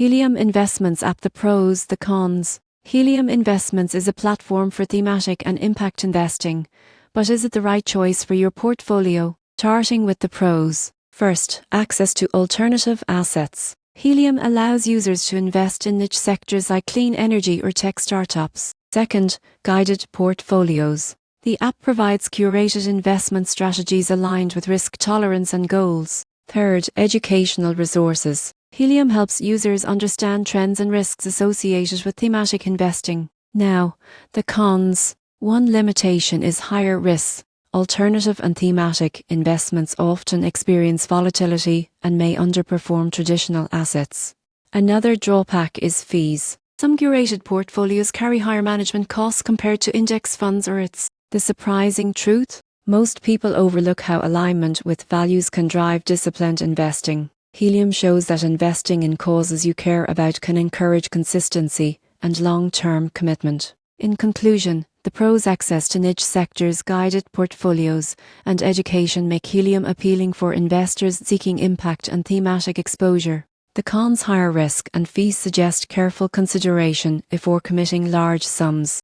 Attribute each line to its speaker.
Speaker 1: Helium Investments app. The pros, the cons. Helium Investments is a platform for thematic and impact investing. But is it the right choice for your portfolio? Starting with the pros. First, access to alternative assets. Helium allows users to invest in niche sectors like clean energy or tech startups. Second, guided portfolios. The app provides curated investment strategies aligned with risk tolerance and goals. Third, educational resources. Helium helps users understand trends and risks associated with thematic investing. Now, the cons. One limitation is higher risks. Alternative and thematic investments often experience volatility and may underperform traditional assets. Another drawback is fees. Some curated portfolios carry higher management costs compared to index funds or its. The surprising truth? Most people overlook how alignment with values can drive disciplined investing. Helium shows that investing in causes you care about can encourage consistency and long-term commitment. In conclusion, the pros: access to niche sectors, guided portfolios, and education make Helium appealing for investors seeking impact and thematic exposure. The cons: higher risk and fees suggest careful consideration before committing large sums.